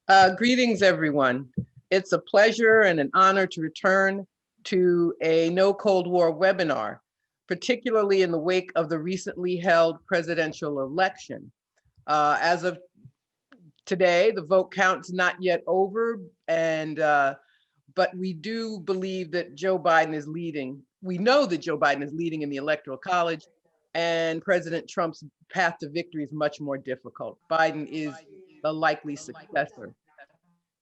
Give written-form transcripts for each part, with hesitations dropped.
Greetings, everyone. It's a pleasure and an honor to return to a No Cold War webinar, particularly in the wake of the recently held presidential election. As of today, the vote count's not yet over, but we do believe that Joe Biden is leading. We know that Joe Biden is leading in the Electoral College, and President Trump's path to victory is much more difficult. Biden is the likely successor.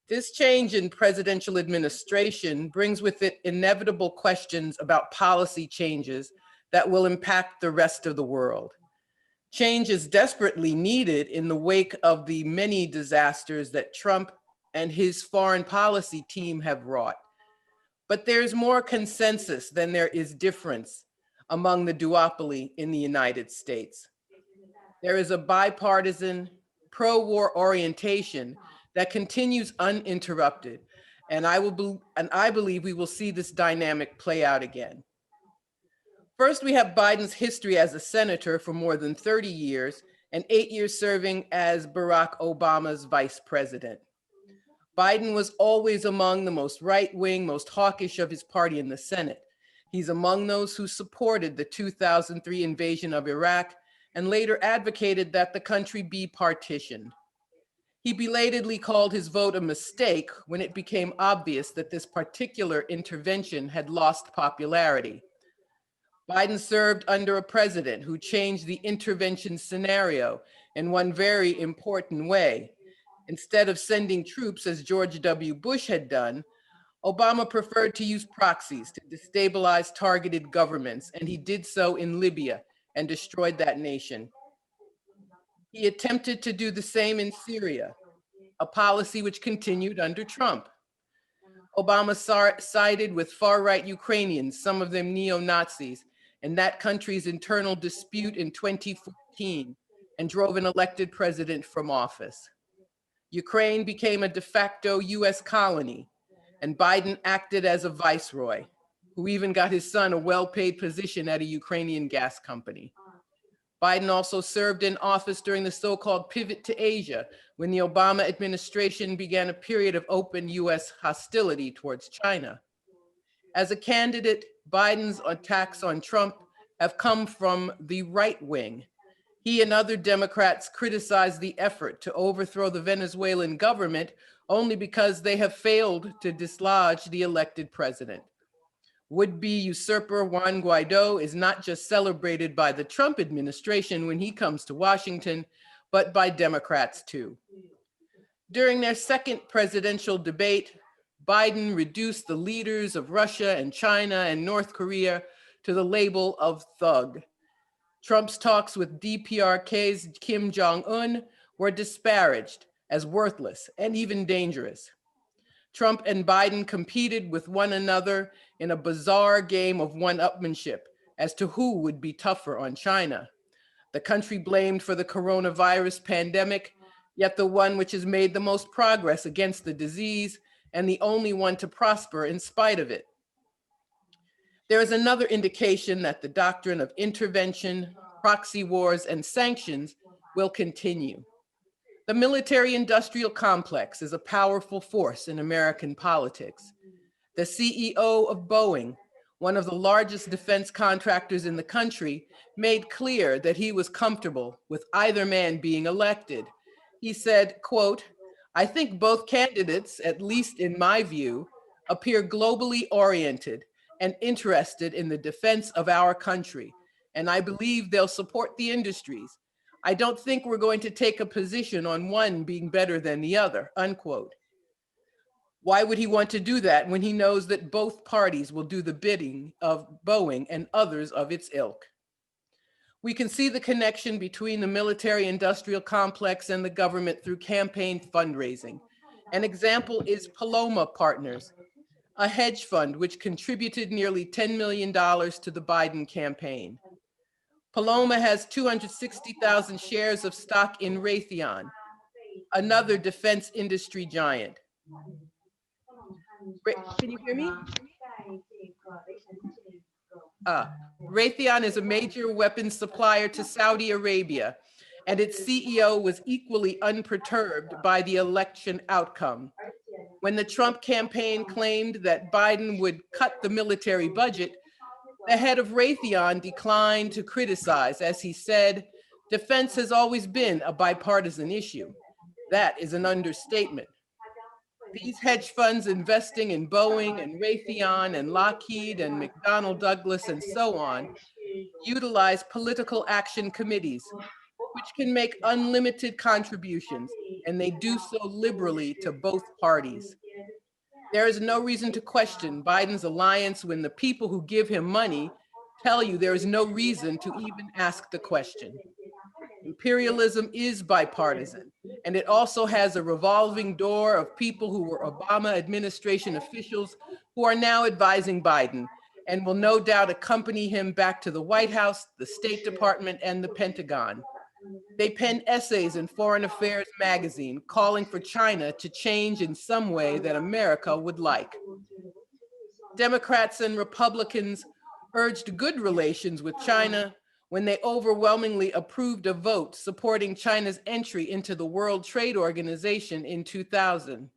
This change in presidential administration brings with it inevitable questions about policy changes that will impact the rest of the world. Change is desperately needed in the wake of the many disasters that Trump and his foreign policy team have wrought. But there's more consensus than there is difference among the duopoly in the United States. There is a bipartisan, pro-war orientation that continues uninterrupted, and I believe we will see this dynamic play out again. First, we have Biden's history as a senator for more than 30 years and 8 years serving as Barack Obama's vice president. Biden was always among the most right-wing, most hawkish of his party in the Senate. He's among those who supported the 2003 invasion of Iraq and later advocated that the country be partitioned. He belatedly called his vote a mistake when it became obvious that this particular intervention had lost popularity. Biden served under a president who changed the intervention scenario in one very important way. Instead of sending troops as George W. Bush had done, Obama preferred to use proxies to destabilize targeted governments, and he did so in Libya and destroyed that nation. He attempted to do the same in Syria, a policy which continued under Trump. Obama sided with far-right Ukrainians, some of them neo-Nazis, in that country's internal dispute in 2014 and drove an elected president from office. Ukraine became a de facto US colony, and Biden acted as a viceroy, who even got his son a well-paid position at a Ukrainian gas company. Biden also served in office during the so-called pivot to Asia, when the Obama administration began a period of open US hostility towards China. As a candidate, Biden's attacks on Trump have come from the right wing. He and other Democrats criticized the effort to overthrow the Venezuelan government only because they have failed to dislodge the elected president. Would-be usurper Juan Guaido is not just celebrated by the Trump administration when he comes to Washington, but by Democrats too. During their second presidential debate, Biden reduced the leaders of Russia and China and North Korea to the label of thug. Trump's talks with DPRK's Kim Jong-un were disparaged as worthless and even dangerous. Trump and Biden competed with one another in a bizarre game of one-upmanship as to who would be tougher on China. The country blamed for the coronavirus pandemic, yet the one which has made the most progress against the disease and the only one to prosper in spite of it. There is another indication that the doctrine of intervention, proxy wars, and sanctions will continue. The military-industrial complex is a powerful force in American politics. The CEO of Boeing, one of the largest defense contractors in the country, made clear that he was comfortable with either man being elected. He said, quote, "I think both candidates, at least in my view, appear globally oriented and interested in the defense of our country, and I believe they'll support the industries. I don't think we're going to take a position on one being better than the other," unquote. Why would he want to do that when he knows that both parties will do the bidding of Boeing and others of its ilk? We can see the connection between the military-industrial complex and the government through campaign fundraising. An example is Paloma Partners, a hedge fund which contributed nearly $10 million to the Biden campaign. Paloma has 260,000 shares of stock in Raytheon, another defense industry giant. Can you hear me? Raytheon is a major weapons supplier to Saudi Arabia and its CEO was equally unperturbed by the election outcome. When the Trump campaign claimed that Biden would cut the military budget, the head of Raytheon declined to criticize, as he said, defense has always been a bipartisan issue. That is an understatement. These hedge funds investing in Boeing and Raytheon and Lockheed and McDonnell Douglas and so on utilize political action committees, which can make unlimited contributions, and they do so liberally to both parties. There is no reason to question Biden's alliance when the people who give him money tell you there is no reason to even ask the question. Imperialism is bipartisan, and it also has a revolving door of people who were Obama administration officials who are now advising Biden and will no doubt accompany him back to the White House, the State Department, and the Pentagon. They penned essays in Foreign Affairs magazine calling for China to change in some way that America would like. Democrats and Republicans urged good relations with China when they overwhelmingly approved a vote supporting China's entry into the World Trade Organization in 2000.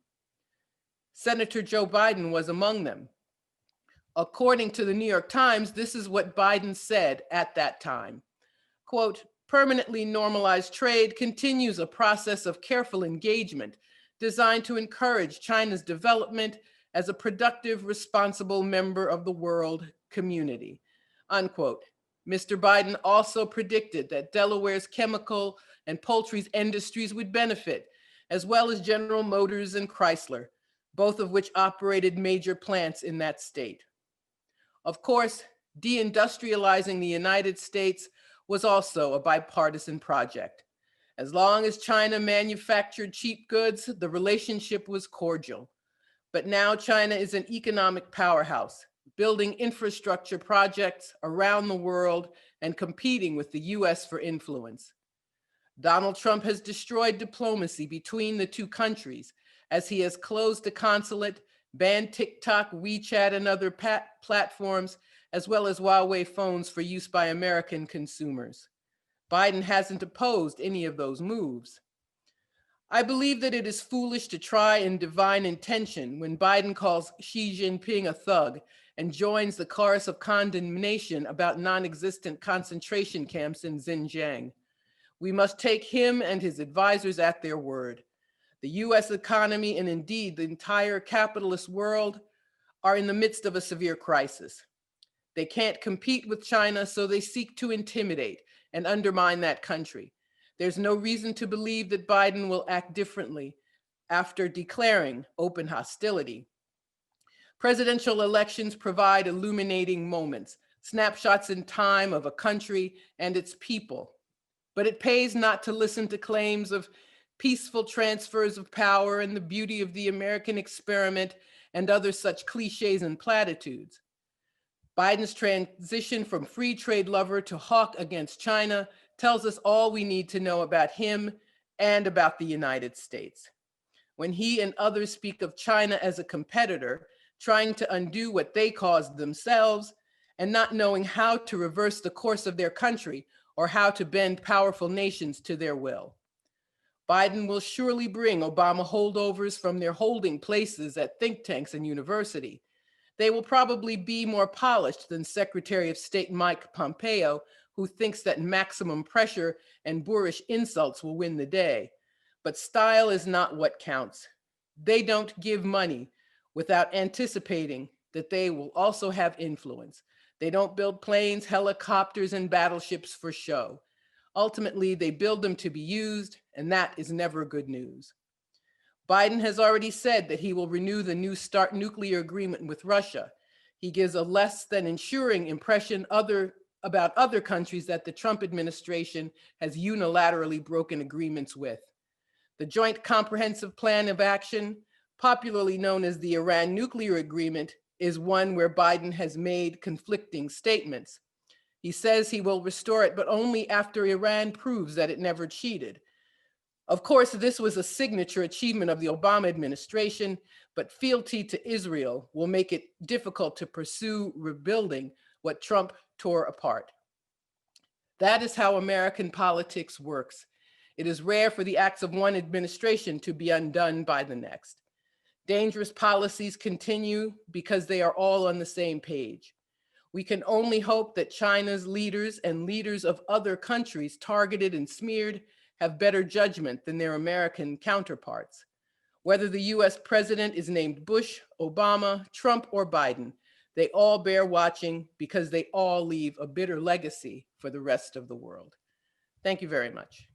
Senator Joe Biden was among them. According to the New York Times, this is what Biden said at that time. Quote, permanently normalized trade continues a process of careful engagement designed to encourage China's development as a productive, responsible member of the world community, unquote. Mr. Biden also predicted that Delaware's chemical and poultry industries would benefit, as well as General Motors and Chrysler, both of which operated major plants in that state. Of course, deindustrializing the United States was also a bipartisan project. As long as China manufactured cheap goods, the relationship was cordial. But now China is an economic powerhouse, building infrastructure projects around the world and competing with the US for influence. Donald Trump has destroyed diplomacy between the two countries as he has closed the consulate, banned TikTok, WeChat, and other platforms, as well as Huawei phones for use by American consumers. Biden hasn't opposed any of those moves. I believe that it is foolish to try in divine intention when Biden calls Xi Jinping a thug and joins the chorus of condemnation about non-existent concentration camps in Xinjiang. We must take him and his advisors at their word. The US economy and indeed the entire capitalist world are in the midst of a severe crisis. They can't compete with China, so they seek to intimidate and undermine that country. There's no reason to believe that Biden will act differently after declaring open hostility. Presidential elections provide illuminating moments, snapshots in time of a country and its people. But it pays not to listen to claims of peaceful transfers of power and the beauty of the American experiment and other such cliches and platitudes. Biden's transition from free trade lover to hawk against China tells us all we need to know about him and about the United States. When he and others speak of China as a competitor, trying to undo what they caused themselves and not knowing how to reverse the course of their country or how to bend powerful nations to their will. Biden will surely bring Obama holdovers from their holding places at think tanks and university. They will probably be more polished than Secretary of State Mike Pompeo, who thinks that maximum pressure and boorish insults will win the day. But style is not what counts. They don't give money without anticipating that they will also have influence. They don't build planes, helicopters, and battleships for show. Ultimately, they build them to be used, and that is never good news. Biden has already said that he will renew the New START nuclear agreement with Russia. He gives a less than ensuring impression about other countries that the Trump administration has unilaterally broken agreements with. The Joint Comprehensive Plan of Action, popularly known as the Iran nuclear agreement, is one where Biden has made conflicting statements. He says he will restore it, but only after Iran proves that it never cheated. Of course, this was a signature achievement of the Obama administration, but fealty to Israel will make it difficult to pursue rebuilding what Trump tore apart. That is how American politics works. It is rare for the acts of one administration to be undone by the next. Dangerous policies continue because they are all on the same page. We can only hope that China's leaders and leaders of other countries targeted and smeared have better judgment than their American counterparts. Whether the US president is named Bush, Obama, Trump, or Biden, they all bear watching because they all leave a bitter legacy for the rest of the world. Thank you very much.